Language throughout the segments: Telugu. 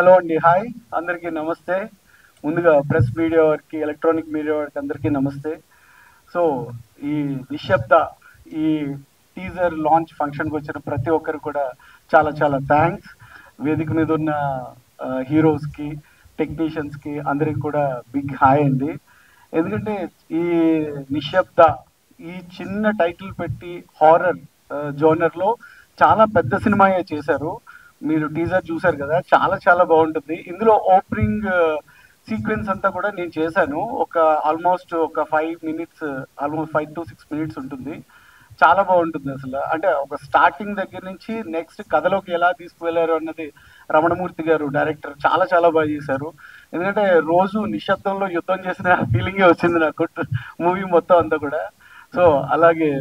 హలో అండి, హాయ్ అందరికీ నమస్తే. ముందుగా ప్రెస్ మీడియా వారికి, ఎలక్ట్రానిక్ మీడియా వారికి అందరికీ నమస్తే. సో ఈ నిశ్శబ్ద ఈ టీజర్ లాంచ్ ఫంక్షన్కి వచ్చిన ప్రతి ఒక్కరు కూడా చాలా చాలా థ్యాంక్స్. వేదిక మీద ఉన్న హీరోస్కి, టెక్నీషియన్స్కి అందరికి కూడా బిగ్ హాయ్ అండి. ఎందుకంటే ఈ నిశ్శబ్ద ఈ చిన్న టైటిల్ పెట్టి హారర్ జోనర్లో చాలా పెద్ద సినిమాయే చేశారు. మీరు టీజర్ చూసారు కదా, చాలా చాలా బాగుంటుంది. ఇందులో ఓపెనింగ్ సీక్వెన్స్ అంతా కూడా నేను చేశాను. ఆల్మోస్ట్ ఒక 5 మినిట్స్, ఆల్మోస్ట్ 5 to 6 మినిట్స్ ఉంటుంది. చాలా బాగుంటుంది అసలు. అంటే ఒక స్టార్టింగ్ దగ్గర నుంచి నెక్స్ట్ కథలోకి ఎలా తీసుకువెళ్ళారు అన్నది రమణమూర్తి గారు డైరెక్టర్ చాలా చాలా బాగా చేశారు. ఎందుకంటే రోజు నిశ్శబ్దంలో యుద్ధం చేసిన ఫీలింగే వచ్చింది నాకు మూవీ మొత్తం అంతా కూడా. సో అలాగే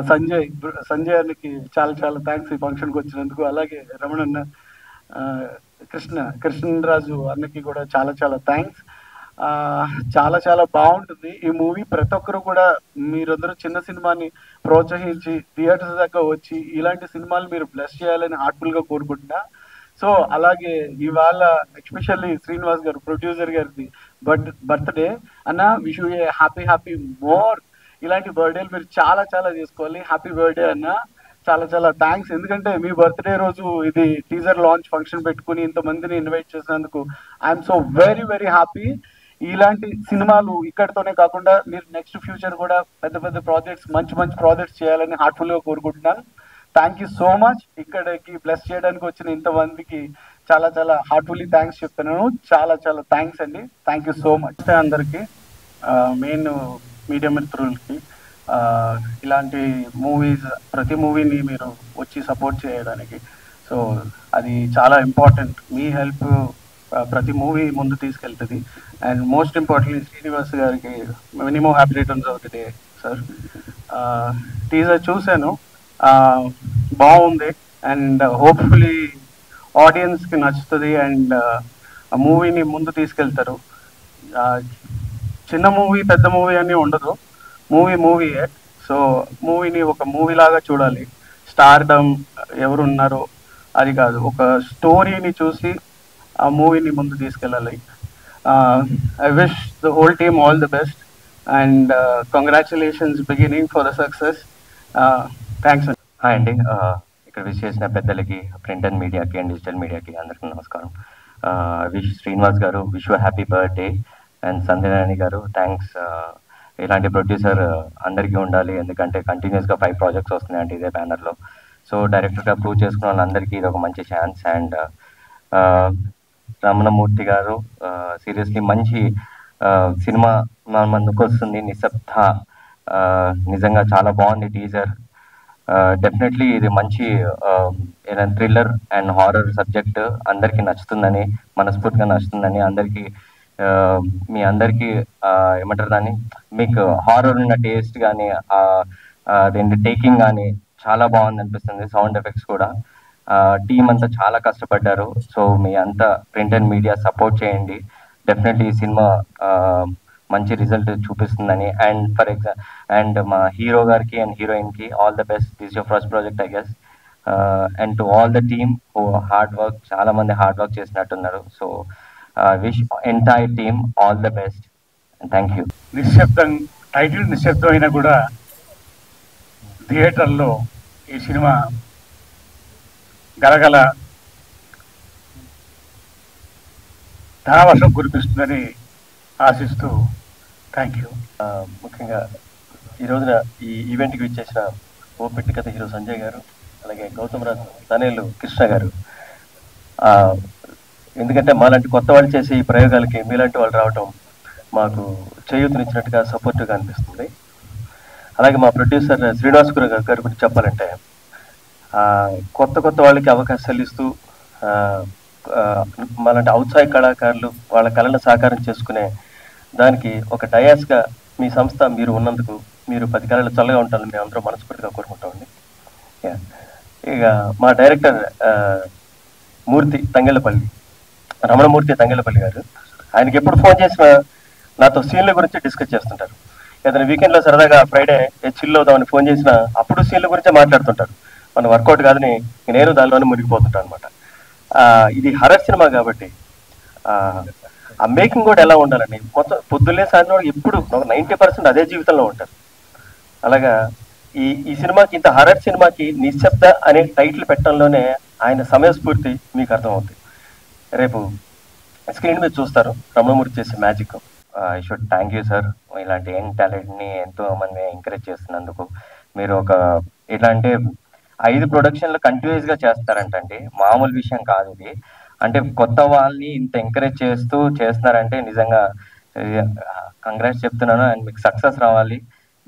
సంజయ్ అన్నకి చాలా చాలా థ్యాంక్స్ ఈ ఫంక్షన్కి వచ్చినందుకు. అలాగే రమణన్న, కృష్ణరాజు అన్నకి కూడా చాలా చాలా థ్యాంక్స్. చాలా చాలా బాగుంటుంది ఈ మూవీ. ప్రతి ఒక్కరు కూడా మీరందరూ చిన్న సినిమాని ప్రోత్సహించి థియేటర్స్ దాకా వచ్చి ఇలాంటి సినిమాలు మీరు బ్లెస్ చేయాలని హార్ట్ఫుల్గా కోరుకుంటున్నా. సో అలాగే ఇవాళ ఎస్పెషల్లీ శ్రీనివాస్ గారు, ప్రొడ్యూసర్ గారిది బర్త్డే అన్న. Wish you A happy more. ఇలాంటి బర్త్డేలు మీరు చాలా చాలా చేసుకోవాలి. హ్యాపీ బర్త్డే అన్న, చాలా చాలా థ్యాంక్స్. ఎందుకంటే మీ బర్త్డే రోజు ఇది టీజర్ లాంచ్ ఫంక్షన్ పెట్టుకుని ఇంతమందిని ఇన్వైట్ చేసినందుకు I'm so very very happy. ఇలాంటి సినిమాలు ఇక్కడితోనే కాకుండా మీరు నెక్స్ట్ ఫ్యూచర్ కూడా పెద్ద పెద్ద ప్రాజెక్ట్స్, మంచి మంచి ప్రాజెక్ట్స్ చేయాలని హార్ట్ఫుల్గా కోరుకుంటున్నాను. Thank you so much. ఇక్కడికి బ్లెస్ చేయడానికి వచ్చిన ఇంతమందికి చాలా చాలా హార్ట్ఫుల్లీ థ్యాంక్స్ చెప్తున్నాను. చాలా చాలా థ్యాంక్స్ అండి. థ్యాంక్ యూ సో మచ్ అందరికీ, మెయిన్ మీడియా మిత్రులకి. ఇలాంటి మూవీస్, ప్రతి మూవీని మీరు వచ్చి సపోర్ట్ చేయడానికి, సో అది చాలా ఇంపార్టెంట్. మీ హెల్ప్ ప్రతి మూవీ ముందు తీసుకెళ్తుంది. అండ్ మోస్ట్ ఇంపార్టెంట్లీ శ్రీనివాస్ గారికి minimum happy returns of the day sir. Teaser చూశాను, బాగుంది. అండ్ హోప్ఫుల్లీ ఆడియన్స్కి నచ్చుతుంది అండ్ ఆ మూవీని ముందు తీసుకెళ్తారు. చిన్న మూవీ, పెద్ద మూవీ అని ఉండదు. మూవీయే. సో మూవీని ఒక మూవీ లాగా చూడాలి. స్టార్డమ్ ఎవరున్నారో అది కాదు, ఒక స్టోరీని చూసి ఆ మూవీని ముందు తీసుకెళ్ళాలి. I wish the whole team all the best and congratulations beginning for the success. Thanks. Hi అండి, ఇక్కడ విష్ చేసిన పెద్దలకి, ప్రింట్ అండ్ మీడియాకి అండ్ డిజిటల్ మీడియాకి అందరికీ నమస్కారం. Wish Srinivas garu, wish you happy birthday. And Sandhyanarayana garu, thanks. ఇలాంటి ప్రొడ్యూసర్ అందరికీ ఉండాలి, ఎందుకంటే కంటిన్యూస్గా 5 ప్రాజెక్ట్స్ వస్తున్నాయంటే ఇదే బ్యానర్లో. సో డైరెక్టర్గా ప్రూవ్ చేసుకున్న వాళ్ళందరికీ ఇది ఒక మంచి ఛాన్స్. అండ్ రమణమూర్తి గారు, సీరియస్లీ మంచి సినిమా మన ముందుకు వస్తుంది, నిశ్శబ్ద. నిజంగా చాలా బాగుంది టీజర్. డెఫినెట్లీ ఇది మంచి థ్రిల్లర్ అండ్ హారర్ సబ్జెక్ట్ అందరికీ నచ్చుతుందని, మనస్ఫూర్తిగా నచ్చుతుందని అందరికీ. మీ అందరికీ ఏమంటారు దాన్ని, మీకు హారర్ ఉన్న టేస్ట్ కానీ అదేంటి టేకింగ్ కానీ చాలా బాగుంది అనిపిస్తుంది. సౌండ్ ఎఫెక్ట్స్ కూడా టీం అంతా చాలా కష్టపడ్డారు. సో మీ అంతా ప్రింట్ అండ్ మీడియా సపోర్ట్ చేయండి. డెఫినెట్లీ ఈ సినిమా మంచి రిజల్ట్ చూపిస్తుందని. అండ్ మా హీరో గారికి అండ్ హీరోయిన్కి all the best. This your first project I guess. And to all the team who hard work, చాలా మంది హార్డ్ వర్క్ చేసినట్టున్నారు. So wish entire team all the best. Thank you. నిశ్శబ్దం టైటిల్ నిశ్శబ్దం అయినా కూడా థియేటర్లో ఈ సినిమా గలగల ధనవర్షం కురిపిస్తుందని ఆశిస్తూ థ్యాంక్ యూ. ముఖ్యంగా ఈ రోజున ఈ ఈవెంట్కి విచ్చేసిన ఓ పెట్టికథ హీరో సంజయ్ గారు, అలాగే గౌతమ్ రాజు తనేళ్ళు కృష్ణ గారు. ఎందుకంటే మాలాంటి కొత్త వాళ్ళు చేసే ఈ ప్రయోగాలకి మీలాంటి వాళ్ళు రావటం మాకు చేయూతనిచ్చినట్టుగా, సపోర్టివ్గా అనిపిస్తుంది. అలాగే మా ప్రొడ్యూసర్ శ్రీనివాస్ గారి గురించి చెప్పాలంటే, కొత్త వాళ్ళకి అవకాశాలు ఇస్తూ మాలాంటి ఔత్సాహిక కళాకారులు వాళ్ళ కళను సాకారం చేసుకునే దానికి ఒక డయాస్గా మీ సంస్థ మీరు ఉన్నందుకు మీరు 10 కళలు చల్లగా ఉంటారని మేము అందరూ మనస్ఫూర్తిగా కోరుకుంటామండి. ఇక మా డైరెక్టర్ రమణమూర్తి తంగెళ్ళపల్లి గారు, ఆయనకి ఎప్పుడు ఫోన్ చేసినా నాతో సీన్ల గురించి డిస్కస్ చేస్తుంటారు. ఏదైనా వీకెండ్లో సరదాగా ఫ్రైడే చిల్ అవుదామని ఫోన్ చేసినా అప్పుడు సీన్ల గురించే మాట్లాడుతుంటారు. మన వర్కౌట్ కాదని నేను దానిలోనే మునిగిపోతుంటాను అనమాట. ఇది హర్రర్ సినిమా కాబట్టి ఆ మేకింగ్ కూడా ఎలా ఉండాలండి, మొత్తం పొద్దున్నే సాయంత్రం ఎప్పుడు 90% అదే జీవితంలో ఉంటారు. అలాగా ఈ సినిమాకి, ఇంత హర్రర్ సినిమాకి నిశ్శబ్ద అనే టైటిల్ పెట్టడంలోనే ఆయన సమయస్ఫూర్తి మీకు అర్థమవుతుంది. రేపు స్క్రీన్ మీద చూస్తారు రమణమూర్తి చేసే magic. I should thank you sir, ఇలాంటి యంగ్ టాలెంట్ని ఎంతో మంది ఎంకరేజ్ చేస్తున్నందుకు. మీరు ఒక ఎట్లా అంటే 5 ప్రొడక్షన్లు కంటిన్యూస్గా చేస్తారంటండి, మామూలు విషయం కాదు ఇది. అంటే కొత్త వాళ్ళని ఇంత ఎంకరేజ్ చేస్తూ చేస్తున్నారంటే నిజంగా కంగ్రాట్స్ చెప్తున్నాను. అండ్ మీకు సక్సెస్ రావాలి.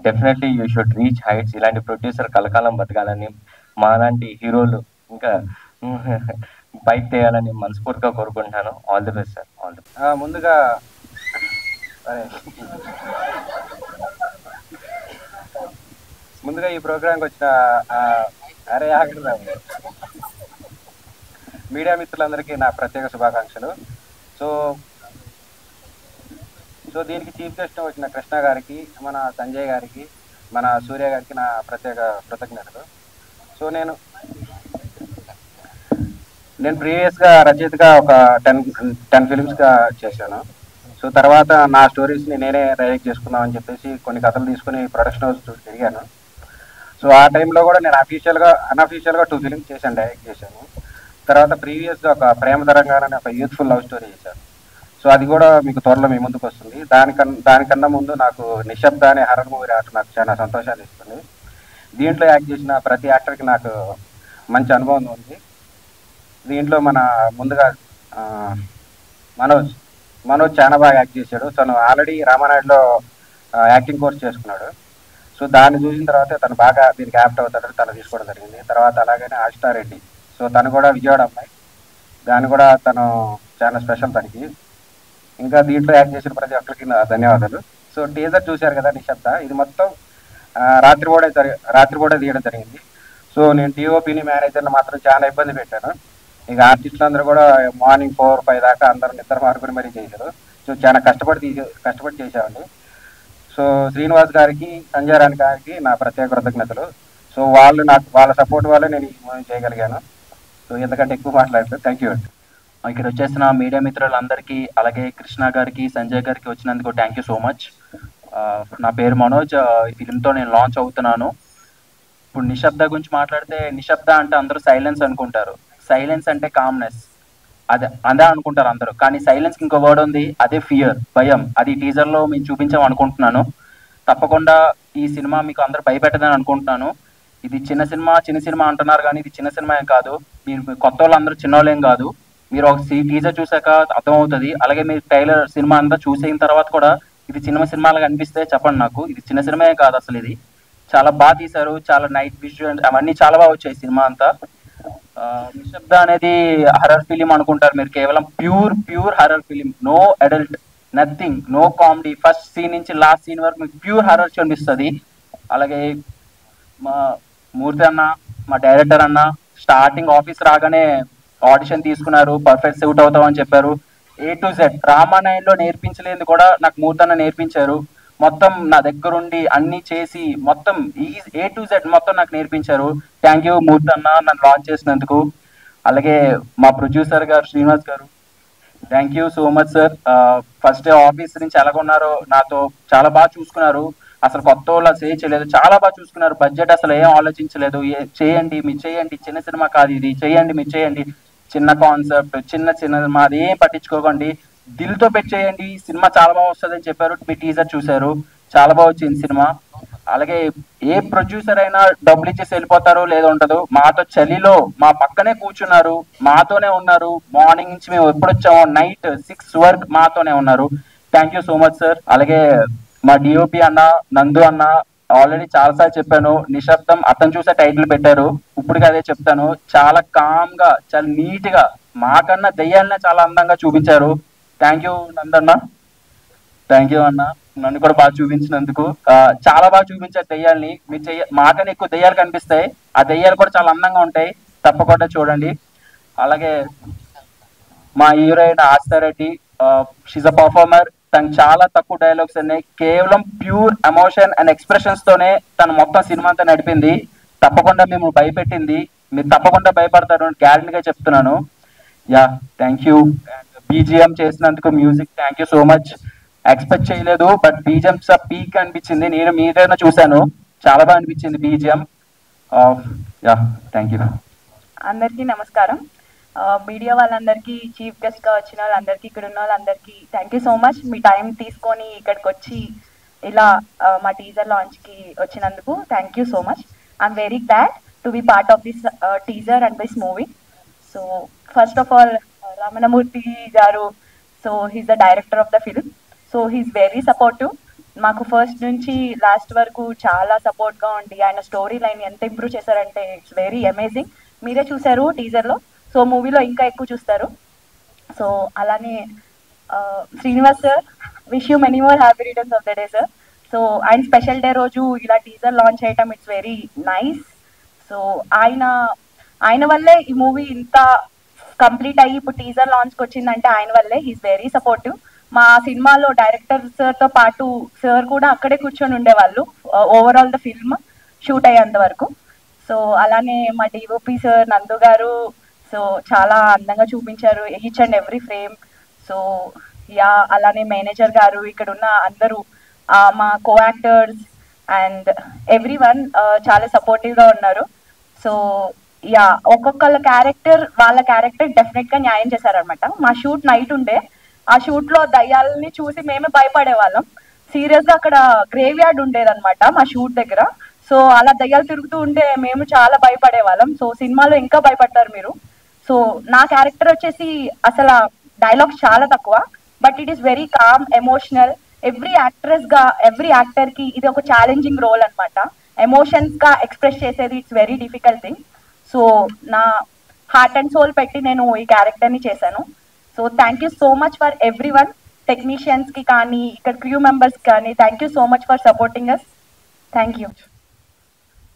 Definitely you should reach heights. ఇలాంటి ప్రొడ్యూసర్ కలకాలం బతకాలని, మాలాంటి హీరోలు ఇంకా బైక్ చేయాలని మనస్ఫూర్తిగా కోరుకుంటున్నాను. All the best sir, all the best. ముందుగా ఈ ప్రోగ్రాంకి వచ్చిన మీడియా మిత్రులందరికీ నా ప్రత్యేక శుభాకాంక్షలు. సో దీనికి చీఫ్ గెస్ట్ వచ్చిన కృష్ణ గారికి, మన సంజయ్ గారికి, మన సూర్య గారికి నా ప్రత్యేక కృతజ్ఞతలు. సో నేను ప్రీవియస్గా రచయితగా ఒక 10 ఫిలిమ్స్గా చేశాను. సో తర్వాత నా స్టోరీస్ని నేనే డైరెక్ట్ చేసుకుందామని చెప్పేసి కొన్ని కథలు తీసుకుని ప్రొడక్షన్ హౌస్ తిరిగాను. సో ఆ టైంలో కూడా నేను అన్అఫీషియల్గా 2 ఫిలిమ్స్ డైరెక్ట్ చేశాను. తర్వాత ప్రీవియస్గా ఒక ప్రేమ తరంగానే ఒక యూత్ఫుల్ లవ్ స్టోరీ చేశాను. సో అది కూడా మీకు త్వరలో మీ ముందుకు వస్తుంది. దానికన్నా ముందు నాకు నిశ్శబ్ద అనే హర్రర్ మూవీ రావటం నాకు చాలా సంతోషాన్ని ఇస్తుంది. దీంట్లో యాక్ట్ చేసిన ప్రతి యాక్టర్కి నాకు మంచి అనుభవం ఉంది. దీంట్లో మన ముందుగా మనోజ్ చాలా బాగా యాక్ట్ చేశాడు. తను ఆల్రెడీ రామానాయుడులో యాక్టింగ్ కోర్స్ చేసుకున్నాడు. సో దాన్ని చూసిన తర్వాత తను బాగా దీనికి యాప్ట్ అవుతాడని తను తీసుకోవడం జరిగింది. తర్వాత అలాగనే ఆశితారెడ్డి, సో తను కూడా విజయవాడ అమ్మాయి, దాన్ని కూడా తను చాలా స్పెషల్ తనకి. ఇంకా దీంట్లో యాక్ట్ చేసిన ప్రతి ఒక్కరికి ధన్యవాదాలు. సో టీజర్ చూశారు కదా నిశ్శబ్ద, ఇది మొత్తం రాత్రిపూట తీయడం జరిగింది. సో నేను టీఓపీని మేనేజర్ని మాత్రం చాలా ఇబ్బంది పెట్టాను. ఇక ఆర్టిస్టులు అందరూ కూడా మార్నింగ్ 4-5 దాకా అందరూ నిద్ర మారుకుని మరీ చేశారు. సో చాలా కష్టపడి చేశామండి. సో శ్రీనివాస్ గారికి, సంజయ్ రాణి గారికి నా ప్రత్యేక కృతజ్ఞతలు. సో వాళ్ళ సపోర్ట్ వల్ల నేను ఈ చేయగలిగాను. సో ఎందుకంటే ఎక్కువ మాట్లాడలేదు. థ్యాంక్ యూ అండి. ఇక్కడ వచ్చేసిన మీడియా మిత్రులందరికీ, అలాగే కృష్ణ గారికి, సంజయ్ గారికి వచ్చినందుకు థ్యాంక్ యూ సో మచ్. నా పేరు మనోజ్. ఈ ఫిలింతో నేను లాంచ్ అవుతున్నాను. ఇప్పుడు నిశ్శబ్ద గురించి మాట్లాడితే, నిశ్శబ్ద అంటే అందరూ సైలెన్స్ అనుకుంటారు. సైలెన్స్ అంటే కామ్నెస్, అదే అనుకుంటారు అందరూ. కానీ సైలెన్స్కి ఇంకో వర్డ్ ఉంది, అదే ఫియర్, భయం. అది టీజర్లో మేము చూపించాం అనుకుంటున్నాను. తప్పకుండా ఈ సినిమా మీకు అందరూ భయపెట్టదని అనుకుంటున్నాను. ఇది చిన్న సినిమా అంటున్నారు, కానీ ఇది చిన్న సినిమా ఏం కాదు. మీరు కొత్త వాళ్ళందరూ చిన్నోళ్ళేం కాదు. మీరు ఒక టీజర్ చూసాక అర్థమవుతుంది. అలాగే మీరు ట్రైలర్ సినిమా అంతా చూసిన తర్వాత కూడా ఇది చిన్న సినిమాలుగా అనిపిస్తే చెప్పండి నాకు. ఇది చిన్న సినిమా కాదు అసలు. ఇది చాలా బాగా తీశారు. చాలా నైట్ విజువల్ అవన్నీ చాలా బాగా వచ్చాయి సినిమా అంతా. నిశ్శబ్ద అనేది హర్రర్ ఫిలిం అనుకుంటారు మీరు, కేవలం pure horror film. No adult, nothing, no comedy. First scene నుంచి లాస్ట్ సీన్ వరకు మీకు ప్యూర్ హర్రర్ కనిపిస్తుంది. అలాగే మా మూర్తి అన్న, మా డైరెక్టర్ అన్న స్టార్టింగ్ ఆఫీస్ రాగానే ఆడిషన్ తీసుకున్నారు, పర్ఫెక్ట్ సూట్ అవుతామని చెప్పారు. A to Z రామానాయుడులో నేర్పించలేదు కూడా నాకు మూర్తి అన్న నేర్పించారు. మొత్తం నా దగ్గరుండి అన్ని చేసి మొత్తం A to Z మొత్తం నాకు నేర్పించారు. థ్యాంక్ యూ మూర్తి అన్న, నన్ను లాంచ్ చేసినందుకు. అలాగే మా ప్రొడ్యూసర్ గారు శ్రీనివాస్ గారు, thank you so much sir. First office నుంచి ఎలాగొన్నారో నాతో చాలా బాగా చూసుకున్నారు. అసలు కొత్త వాళ్ళు చేయలేదు, చాలా బాగా చూసుకున్నారు. బడ్జెట్ అసలు ఏం ఆలోచించలేదు. చేయండి మీరు చేయండి, చిన్న సినిమా కాదు ఇది, చేయండి మీరు చేయండి. చిన్న కాన్సెప్ట్, చిన్న మాది ఏం పట్టించుకోకండి, దిల్తో పెట్టి చేయండి, సినిమా చాలా బాగా వస్తుంది అని చెప్పారు. మీ టీజర్ చూశారు, చాలా బాగా వచ్చింది సినిమా. అలాగే ఏ ప్రొడ్యూసర్ అయినా డబ్బులు ఇచ్చేసి వెళ్ళిపోతారో లేదో ఉండదు. మాతో చలిలో మా పక్కనే కూర్చున్నారు, మాతోనే ఉన్నారు. మార్నింగ్ నుంచి మేము ఎప్పుడు వచ్చామో నైట్ 6 వరకు మాతోనే ఉన్నారు. Thank you so much sir. అలాగే మా డిఓపి అన్న, నందు అన్న, ఆల్రెడీ చాలాసార్లు చెప్పాను, నిశ్శబ్దం అతను చూసే టైటిల్ పెట్టారు. ఇప్పుడు అదే చెప్తాను, చాలా కామ్ గా, చాలా నీట్ గా, మాకన్నా దెయ్యాలనే చాలా అందంగా చూపించారు. థ్యాంక్ యూ నందన్న, థ్యాంక్ యూ అన్న, నన్ను కూడా బాగా చూపించినందుకు. చాలా బాగా చూపించారు దెయ్యాల్ని. మీరు మాకన్నా ఎక్కువ దెయ్యాలు కనిపిస్తాయి, ఆ దెయ్యాలు కూడా చాలా అందంగా ఉంటాయి. తప్పకుండా చూడండి. అలాగే మా హీరోయిన్ ఆశితారెడ్డి, షీజ్ అ పర్ఫార్మర్. తను చాలా తక్కువ డైలాగ్స్ ఉన్నాయి, కేవలం ప్యూర్ ఎమోషన్ అండ్ ఎక్స్ప్రెషన్స్ తోనే తను మొత్తం సినిమా అంతా నడిపింది. తప్పకుండా మేము భయపెట్టింది, మీరు తప్పకుండా భయపడతారు గ్యారెంటీగా చెప్తున్నాను. Yeah thank you. బీజిఎం చేసినందుకు music thank you so much. Expect చేయలేదు బట్ బీజిఎం పీక్ అనిపించింది. నేను మీదైనా చూశాను, చాలా బాగా అనిపించింది బీజిఎం. Yeah thank you. అందరికీ నమస్కారం. మీడియా వాళ్ళందరికీ, చీఫ్ గెస్ట్ గా వచ్చిన వాళ్ళందరికీ, ఇక్కడ ఉన్న వాళ్ళందరికీ థ్యాంక్ యూ సో మచ్. మీ టైం తీసుకొని ఇక్కడికి వచ్చి ఇలా మా టీజర్ లాంచ్ కి వచ్చినందుకు thank you so much. I'm very glad to be part of this teaser and this movie. So first of all Ramanamurthy garu, so he's the director of the film. So he's very supportive. మాకు ఫస్ట్ నుంచి లాస్ట్ వరకు చాలా సపోర్ట్ గా ఉండి ఆయన స్టోరీ లైన్ ఎంత ఇంప్రూవ్ చేశారంటే ఇట్స్ వెరీ అమేజింగ్. మీరే చూసారు టీజర్ లో, సో మూవీలో ఇంకా ఎక్కువ చూస్తారు. సో అలానే Srinivas sir, wish you many more happy returns of the day sir. So ఆయన స్పెషల్ డే రోజు ఇలా టీజర్ లాంచ్ చేయటం ఇట్స్ వెరీ నైస్. సో ఆయన వల్లే ఈ మూవీ ఇంత కంప్లీట్ అయ్యి ఇప్పుడు టీజర్ లాంచ్కి వచ్చిందంటే ఆయన వల్లే. He's very supportive. మా సినిమాలో డైరెక్టర్ సార్తో పాటు సార్ కూడా అక్కడే కూర్చొని ఉండేవాళ్ళు ఓవరాల్ ద ఫిల్మ్ షూట్ అయ్యేంత వరకు. సో అలానే మా డిఓపి సార్ నందు గారు, సో చాలా అందంగా చూపించారు each and every frame. So yeah అలానే మేనేజర్ గారు, ఇక్కడ ఉన్న అందరూ మా co actors and every one చాలా సపోర్టివ్గా ఉన్నారు. సో యా ఒక్కొక్కళ్ళ క్యారెక్టర్ వాళ్ళ క్యారెక్టర్ డెఫినెట్ గా న్యాయం చేశారనమాట. మా షూట్ నైట్ ఉండే, ఆ షూట్ లో దయ్యాలని చూసి మేమే భయపడే వాళ్ళం. సీరియస్ గా అక్కడ గ్రేవ్ యార్డ్ ఉండేదన్నమాట మా షూట్ దగ్గర. సో అలా దయ్యాలు తిరుగుతూ ఉంటే మేము చాలా భయపడే వాళ్ళం. సో సినిమాలో ఇంకా భయపడతారు మీరు. సో నా క్యారెక్టర్ వచ్చేసి అసలు డైలాగ్స్ చాలా తక్కువ, but it is very calm, emotional. Every actor కి ఇది ఒక ఛాలెంజింగ్ రోల్ అనమాట. ఎమోషన్స్ గా ఎక్స్ప్రెస్ చేసేది it's very difficult thing. So నా హార్ట్ అండ్ సోల్ పెట్టి నేను ఈ క్యారెక్టర్ ని చేశాను. So thank you so much for every వన్, టెక్నీషియన్స్ కి కానీ ఇక్కడ క్రూ మెంబర్స్ కానీ thank you so much for supporting us. Thank you.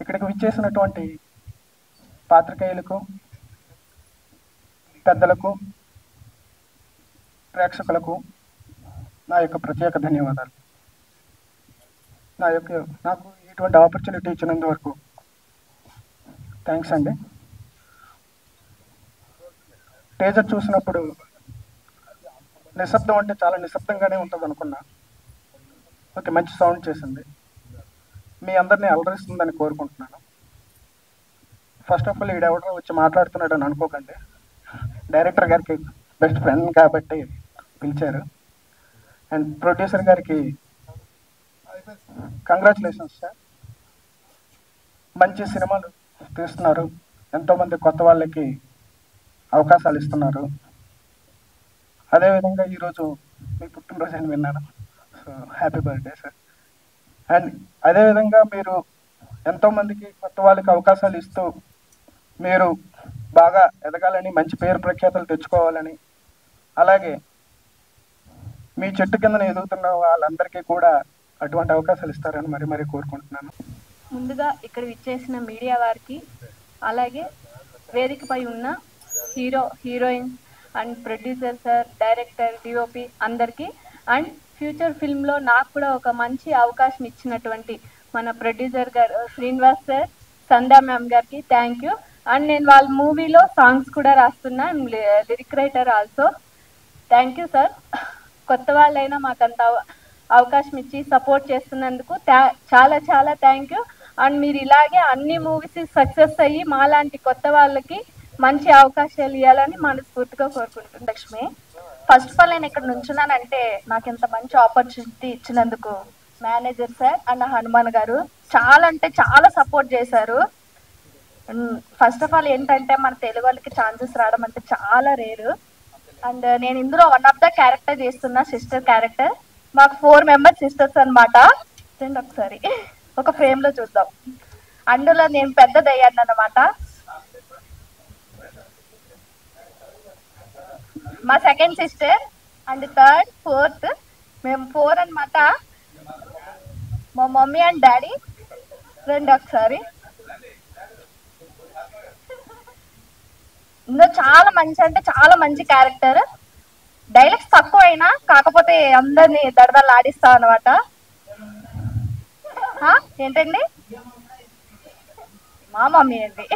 ఇక్కడికి విచ్చేసినటువంటి పాత్రికేయులకు, పెద్దలకు, ప్రేక్షకులకు నా యొక్క ప్రత్యేక ధన్యవాదాలు. నాకు ఇటువంటి ఆపర్చునిటీ ఇచ్చినందు వరకు థ్యాంక్స్ అండి. టీజర్ చూసినప్పుడు నిశ్శబ్దం అంటే చాలా నిశ్శబ్దంగానే ఉంటుంది అనుకున్నా. ఓకే, మంచి సౌండ్ చేసింది, మీ అందరినీ అలరిస్తుందని కోరుకుంటున్నాను. ఫస్ట్ ఆఫ్ ఆల్ ఈడెవడో వచ్చి మాట్లాడుతున్నాడు అని అనుకోకండి, డైరెక్టర్ గారికి బెస్ట్ ఫ్రెండ్ కాబట్టి పిలిచారు. అండ్ ప్రొడ్యూసర్ గారికి కంగ్రాచులేషన్స్ సార్. మంచి సినిమాలు తీస్తున్నారు, ఎంతోమంది కొత్త వాళ్ళకి అవకాశాలు ఇస్తున్నారు. అదేవిధంగా ఈరోజు మీ పుట్టినరోజు అని విన్నాను, so happy birthday sir. And అదేవిధంగా మీరు ఎంతోమందికి కొత్త వాళ్ళకి అవకాశాలు ఇస్తూ మీరు బాగా ఎదగాలని, మంచి పేరు ప్రఖ్యాతలు తెచ్చుకోవాలని, అలాగే మీ చెట్టు కిందన ఎదుగుతున్న వాళ్ళందరికీ కూడా అటువంటి అవకాశాలు ఇస్తారని మరీ కోరుకుంటున్నాను. ముందుగా ఇక్కడ విచ్చేసిన మీడియా వారికి, అలాగే వేదికపై ఉన్న heroine and producer sir, director, DOP అందరికీ, అండ్ ఫ్యూచర్ ఫిల్మ్లో నాకు కూడా ఒక మంచి అవకాశం ఇచ్చినటువంటి మన ప్రొడ్యూసర్ గారు శ్రీనివాస్ సార్, సంధ్యా మ్యామ్ గారికి థ్యాంక్ యూ. అండ్ నేను వాళ్ళ మూవీలో సాంగ్స్ కూడా రాస్తున్నా, lyric writer also. Thank you sir. కొత్త వాళ్ళైనా మాకంత అవకాశం ఇచ్చి సపోర్ట్ చేస్తున్నందుకు చాలా చాలా థ్యాంక్ యూ. అండ్ మీరు ఇలాగే అన్ని మూవీస్ సక్సెస్ అయ్యి మాలాంటి కొత్త వాళ్ళకి మంచి అవకాశాలు ఇవ్వాలని మనస్ఫూర్తిగా కోరుకుంటున్నాను. లక్ష్మి, ఫస్ట్ ఆఫ్ ఆల్ నేను ఇక్కడ నుంచున్నానంటే నాకు ఇంత మంచి ఆపర్చునిటీ ఇచ్చినందుకు మేనేజర్ సార్ అండ్ హనుమాన్ గారు చాలా అంటే చాలా సపోర్ట్ చేశారు. ఫస్ట్ ఆఫ్ ఆల్ ఏంటంటే మన తెలుగు వాళ్ళకి ఛాన్సెస్ రావడం అంటే చాలా రేరు. అండ్ నేను ఇందులో వన్ ఆఫ్ ద క్యారెక్టర్ చేస్తున్నా, సిస్టర్ క్యారెక్టర్. మాకు 4 మెంబర్స్ సిస్టర్స్ అనమాట. ఒకసారి ఒక ఫ్రేమ్ లో చూద్దాం. అందులో నేను పెద్దదయ్యాను అన్నమాట. మా second sister and third, fourth, మేము 4 అనమాట. మా మమ్మీ అండ్ డాడీ ఒకసారి. ఇందులో చాలా మంచి అంటే చాలా మంచి క్యారెక్టర్. డైలాగ్స్ తక్కువ అయినా కాకపోతే అందరినీ దడదలు ఆడిస్తా అనమాట. ఏంటండి, మా మమ్మీ అండి.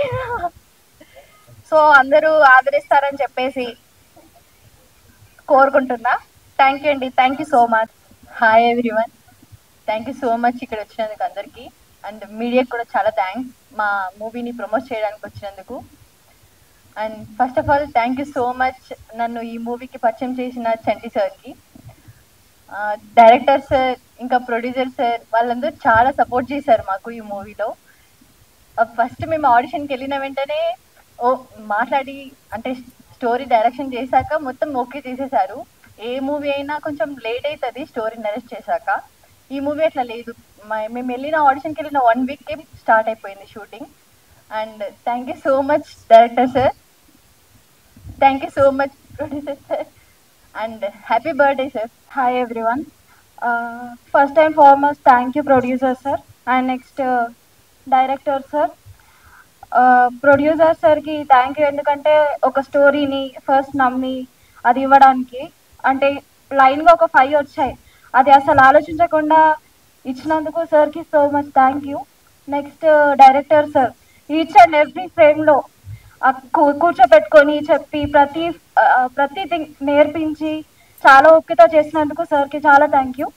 సో అందరూ ఆదరిస్తారని చెప్పేసి కోరుకుంటున్నా. థ్యాంక్ యూ అండి. Thank you so much. Hi everyone. Thank you so much ఇక్కడ వచ్చినందుకు అందరికీ. అండ్ మీడియాకి కూడా చాలా థ్యాంక్స్ మా మూవీని ప్రమోట్ చేయడానికి వచ్చినందుకు. And first of all thank you so much నన్ను ఈ మూవీకి పరిచయం చేసిన చంటి సార్కి, డైరెక్టర్ సార్, ఇంకా ప్రొడ్యూసర్ సార్, వాళ్ళందరూ చాలా సపోర్ట్ చేశారు మాకు ఈ మూవీలో. ఫస్ట్ మేము ఆడిషన్కి వెళ్ళిన వెంటనే మాట్లాడి అంటే స్టోరీ డైరెక్షన్ చేశాక మొత్తం ఓకే చేసేసారు. ఏ మూవీ అయినా కొంచెం లేట్ అవుతుంది స్టోరీ నరేట్ చేశాక. ఈ మూవీ అట్లా లేదు. మేము వెళ్ళిన ఆడిషన్కి వెళ్ళిన 1 వీక్కే స్టార్ట్ అయిపోయింది shooting. And thank you so much director sir, thank you so much producer sir, and happy birthday sir. Hi everyone. First and foremost thank you producer sir and next director sir. Producer సార్కి థ్యాంక్ యూ, ఎందుకంటే ఒక స్టోరీని ఫస్ట్ నమ్మి అది ఇవ్వడానికి, అంటే లైన్గా ఒక 5 వచ్చాయి, అది అసలు ఆలోచించకుండా ఇచ్చినందుకు సార్కి so much thank you. Next director sir, each and every ఫ్రేమ్లో కూర్చోపెట్టుకొని చెప్పి ప్రతిథింగ్ నేర్పించి చాలా ఓపికతో చేసినందుకు సార్కి చాలా thank you.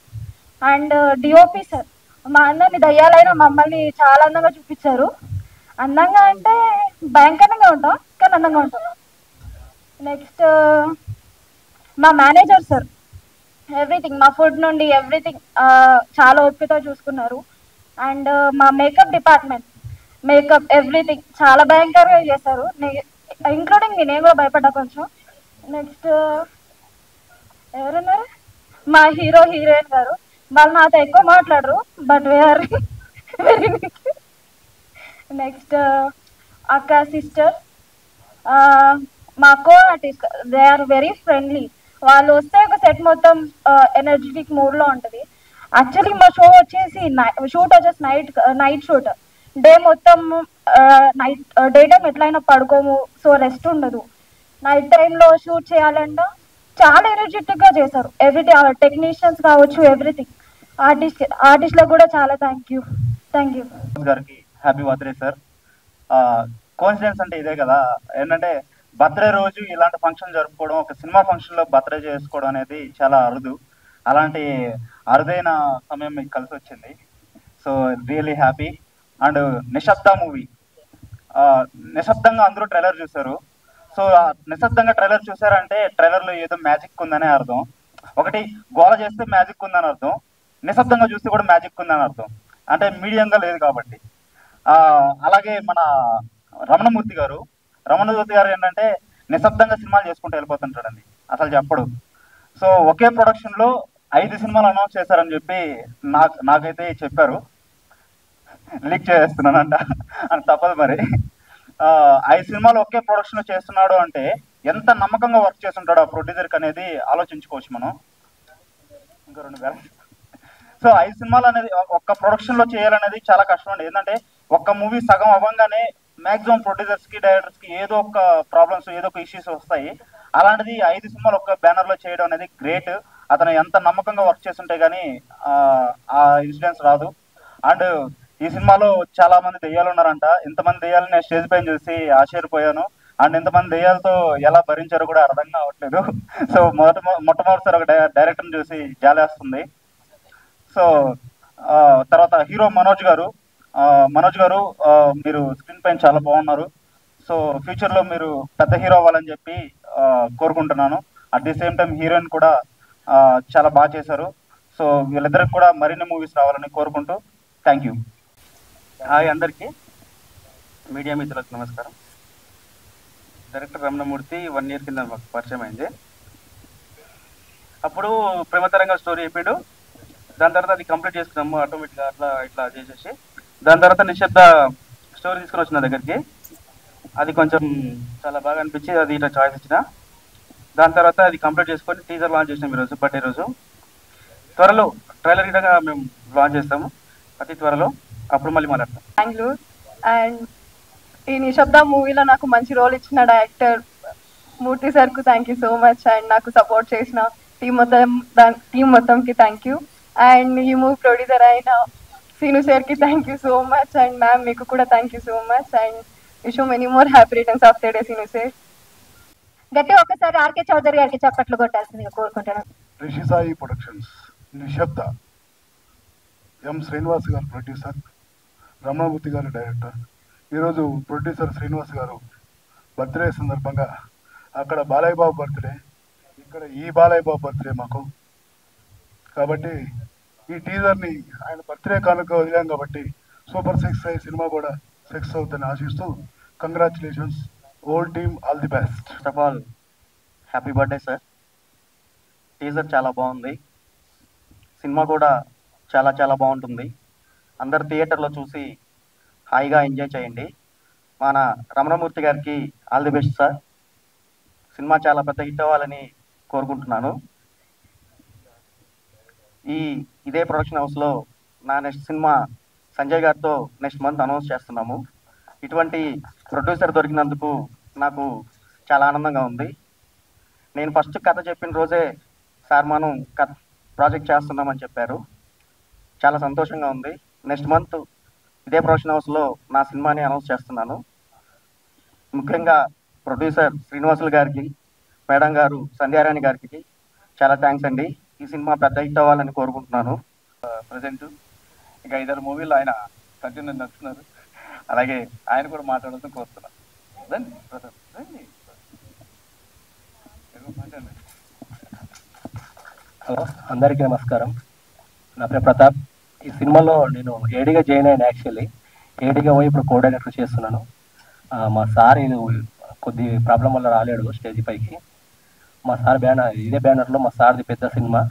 And DOP sir, మా అందరిని దయ్యాలైన మమ్మల్ని చాలా అందంగా చూపించారు. అందంగా అంటే భయంకరంగా ఉంటాం కానీ అందంగా ఉంటాం. నెక్స్ట్ మా మేనేజర్ సార్, ఎవ్రీథింగ్, మా ఫుడ్ నుండి ఎవ్రీథింగ్ చాలా ఓపికతో చూసుకున్నారు. అండ్ మా మేకప్ డిపార్ట్మెంట్, మేకప్ ఎవ్రీథింగ్ చాలా భయంకరంగా చేశారు, ఇంక్లూడింగ్ నేను కూడా భయపడ్డా కొంచెం. నెక్స్ట్ ఎవరున్నారు, మా హీరో హీరోయిన్ గారు, వాళ్ళు నాతో ఎక్కువ మాట్లాడరు బట్ వేఆర్ వెరీ. నెక్స్ట్ అక్క సిస్టర్, మా co artist, they are very friendly. వాళ్ళు వస్తే ఒక సెట్ మొత్తం ఎనర్జెటిక్ మూడ్లో ఉంటుంది. యాక్చువల్లీ మా షో వచ్చేసి షూట్ వచ్చేసి నైట్ షూట్, డే మొత్తం నైట్, డే టైం ఎట్లయినా పడుకోము, సో రెస్ట్ ఉండదు. నైట్ టైంలో షూట్ చేయాలంటే చాలా ఎనర్జెటిక్గా చేశారు. ఎవ్రీథింగ్, టెక్నీషియన్స్ కావచ్చు, ఎవ్రీథింగ్. ఆర్టిస్ట్లకు కూడా చాలా థ్యాంక్ యూ. గారికి హ్యాపీ బర్త్డే సార్. కోఇన్సిడెన్స్ అంటే ఇదే కదా, ఏంటంటే బర్త్డే రోజు ఇలాంటి ఫంక్షన్ జరుపుకోవడం, ఒక సినిమా ఫంక్షన్లో బర్త్డే చేసుకోవడం అనేది చాలా అరుదు. అలాంటి అరుదైన సమయం మీకు కలిసి వచ్చింది. So really happy. అండ్ నిశ్శబ్ద మూవీ, నిశ్శబ్దంగా అందరూ ట్రైలర్ చూశారు. సో నిశ్శబ్దంగా ట్రైలర్ చూసారంటే ట్రైలర్లో ఏదో మ్యాజిక్ ఉందనే అర్థం. ఒకటి గోల చేస్తే మ్యాజిక్ ఉందని అర్థం, నిశ్శబ్దంగా చూస్తే కూడా మ్యాజిక్ ఉందని అర్థం, అంటే మీడియంగా లేదు కాబట్టి. అలాగే మన రమణమూర్తి గారు ఏంటంటే నిశ్శబ్దంగా సినిమాలు చేసుకుంటూ వెళ్ళిపోతుంటాడండి, అసలు చెప్పడు. సో ఒకే ప్రొడక్షన్లో 5 సినిమాలు అనౌన్స్ చేశారని చెప్పి నాకైతే చెప్పారు. లీక్ చేస్తున్నానంట అని తప్పదు మరి. 5 సినిమాలు ఒకే ప్రొడక్షన్లో చేస్తున్నాడు అంటే ఎంత నమ్మకంగా వర్క్ చేస్తుంటాడు ఆ ప్రొడ్యూసర్కి అనేది ఆలోచించుకోవచ్చు మనం. ఇంకా 2 వేల. సో 5 సినిమాలు అనేది ఒక్క ప్రొడక్షన్లో చేయాలనేది చాలా కష్టం అండి. ఏంటంటే ఒక్క మూవీ సగం అవ్వగానే మ్యాక్సిమం ప్రొడ్యూసర్స్కి డైరెక్టర్స్కి ఏదో ఒక ప్రాబ్లమ్స్, ఏదో ఒక ఇష్యూస్ వస్తాయి. అలాంటిది 5 సినిమాలు ఒక్క బ్యానర్లో చేయడం అనేది గ్రేట్. అతను ఎంత నమ్మకంగా వర్క్ చేస్తుంటే కానీ ఆ ఇన్సిడెంట్స్ రాదు. అండ్ ఈ సినిమాలో చాలా మంది దెయ్యాలు ఉన్నారంట. ఇంతమంది దెయ్యాలు నేను స్టేజ్ పైన చూసి ఆశ్చర్యపోయాను. అండ్ ఇంతమంది దెయ్యాలతో ఎలా భరించారో కూడా అర్థం కావట్లేదు. సో మొట్టమొదటిసారి ఒక డైరెక్టర్ని చూసి జాలేస్తుంది. సో తర్వాత హీరో మనోజ్ గారు, మీరు స్క్రీన్ పైన చాలా బాగున్నారు. సో ఫ్యూచర్లో మీరు పెద్ద హీరో అవ్వాలని చెప్పి కోరుకుంటున్నాను. At the same time heroine కూడా చాలా బాగా చేశారు. సో వీళ్ళిద్దరికి కూడా మరిన్ని మూవీస్ రావాలని కోరుకుంటూ థ్యాంక్ యూ. హాయ్ అందరికీ, మీడియా మిత్రులకు నమస్కారం. డైరెక్టర్ రమణమూర్తి 1 year కింద మాకు పరిచయం అయింది. అప్పుడు ప్రేమతరంగా స్టోరీ చెప్పాడు, దాని తర్వాత అది కంప్లీట్ చేసుకున్నాము ఆటోమేటిక్గా, అట్లా ఇట్లా చేసేసి దాని తర్వాత నిశ్శబ్ద స్టోరీ తీసుకుని వచ్చిన దగ్గరికి. అది కొంచెం చాలా బాగా అనిపించి అది ఇట్లా చాయిస్ ఇచ్చిన. దాని తర్వాత అది కంప్లీట్ చేసుకొని టీజర్ లాంచ్ చేసినాం ఈరోజు, బర్త్డే రోజు. త్వరలో ట్రైలర్ గిట్టగా మేము లాంచ్ చేస్తాము అతి త్వరలో, అప్పుడు మళ్ళీ మాట్లాడతాం. బెంగళూరు. అండ్ ఈ నిశ్శబ్ద మూవీలో నాకు మంచి రోల్ ఇచ్చిన డైరెక్టర్ మూర్తి సార్కు thank you so much. And నాకు సపోర్ట్ చేసిన టీం మొత్తంకి థ్యాంక్ యూ. అండ్ ఈ మూవీ ప్రొడ్యూసర్ అయిన సీను సార్కి thank you so much. And ma'am మీకు కూడా thank you so much. And wish you many more happy returns of the day Seenu sir. గట్టి ఒకసారి ఆర్కే చౌదరి గారికి చప్పట్లు కొట్టాల్సిందిగా కోరుకుంటున్నాను. రిషి సాయి ప్రొడక్షన్స్, నిశ్శబ్ద, ఎం శ్రీనివాస్ గారు ప్రొడ్యూసర్, రమణమూర్తి గారు డైరెక్టర్. ఈరోజు ప్రొడ్యూసర్ శ్రీనివాస్ గారు బర్త్డే సందర్భంగా అక్కడ బాలయ్య బాబు బర్త్డే, ఇక్కడ ఈ బాలయ్య బాబు బర్త్డే మాకు. కాబట్టి ఈ టీజర్ని ఆయన బర్త్డే కానుక వదిలాం కాబట్టి సూపర్ సిక్స్ అయ్యి సినిమా కూడా సక్సెస్ అవుతుందని ఆశిస్తూ congratulations all team, all the best. First of all happy birthday sir. Teaser చాలా బాగుంది, సినిమా కూడా చాలా చాలా బాగుంటుంది. అందరు థియేటర్లో చూసి హాయిగా ఎంజాయ్ చేయండి. మన రమణమూర్తి గారికి all the best sir. Cinema చాలా పెద్ద హిట్ అవ్వాలని కోరుకుంటున్నాను. ఇదే ప్రొడక్షన్ హౌస్లో నా నెక్స్ట్ సినిమా సంజయ్ గారితో నెక్స్ట్ మంత్ అనౌన్స్ చేస్తున్నాము. ఇటువంటి ప్రొడ్యూసర్ దొరికినందుకు నాకు చాలా ఆనందంగా ఉంది. నేను ఫస్ట్ కథ చెప్పిన రోజే సార్ మనం ప్రాజెక్ట్ చేస్తున్నామని చెప్పారు. చాలా సంతోషంగా ఉంది. నెక్స్ట్ మంత్ ఇదే ప్రొడక్షన్ హౌస్లో నా సినిమాని అనౌన్స్ చేస్తున్నాను. ముఖ్యంగా ప్రొడ్యూసర్ శ్రీనివాసులు గారికి, మేడం గారు సంధ్యారాణి గారికి చాలా థ్యాంక్స్ అండి. ఈ సినిమా పెద్ద హిట్ అవ్వాలని కోరుకుంటున్నాను. ప్రజెంట్ ఇంకా 5-6 మూవీలు ఆయన కంటిన్యూ నడుస్తున్నారు. అలాగే ఆయన కూడా మాట్లాడాలని కోరుతున్నాను. రండి ప్రతాప్, రండి. హలో, అందరికీ నమస్కారం. నా పేరు ప్రతాప్. ఈ సినిమాలో నేను ఏడీగా జాయిన్ అయ్యాను. యాక్చువల్లీ ఏడీగా పోయి ఇప్పుడు కో డైరెక్టర్ చేస్తున్నాను. మా సార్ ఇది కొద్ది ప్రాబ్లం వల్ల రాలేడు స్టేజ్ పైకి. మా సార్ ఇదే బ్యానర్లో మా సార్ది పెద్ద సినిమా.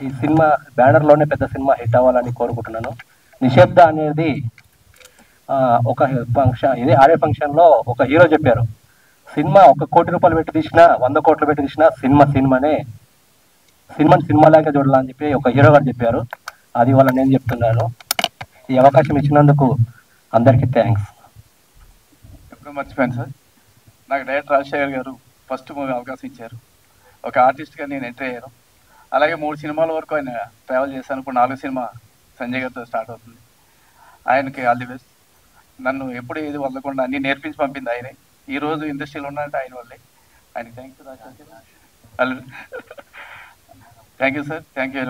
ఈ సినిమా బ్యానర్లోనే పెద్ద సినిమా హిట్ అవ్వాలని కోరుకుంటున్నాను. నిశ్శబ్ద అనేది ఒక ఫంక్షన్, ఇదే ఆడే ఫంక్షన్లో ఒక హీరో చెప్పారు, సినిమా 1 కోటి రూపాయలు పెట్టి తీసినా 100 కోట్లు పెట్టి తీసినా సినిమాని సినిమాలాగా చూడాలని చెప్పి ఒక హీరో గారు చెప్పారు. అది వల్ల నేను చెప్తున్నాను. ఈ అవకాశం ఇచ్చినందుకు అందరికీ థ్యాంక్స్. ఎప్పుడు మర్చిపోయాను సార్, నాకు డైరెక్టర్ రాజశేఖర్ గారు ఫస్ట్ మూవీ అవకాశం ఇచ్చారు. ఒక ఆర్టిస్ట్గా నేను ఎంట్రీ అయ్యాను. అలాగే 3 సినిమాల వరకు ఆయన ట్రావెల్ చేశాను. ఇప్పుడు 4వ సినిమా సంజయ్ గారితో స్టార్ట్ అవుతుంది. ఆయనకి ఆల్ ది బెస్ట్. నన్ను ఎప్పుడు ఏది వదలకుండా అన్నీ నేర్పించి పంపింది ఆయనే. ఈరోజు ఇండస్ట్రీలో ఉన్నారంటే ఆయన వల్లే. ఆయనకి thank you Rajasekhar. Thank you sir, thank you.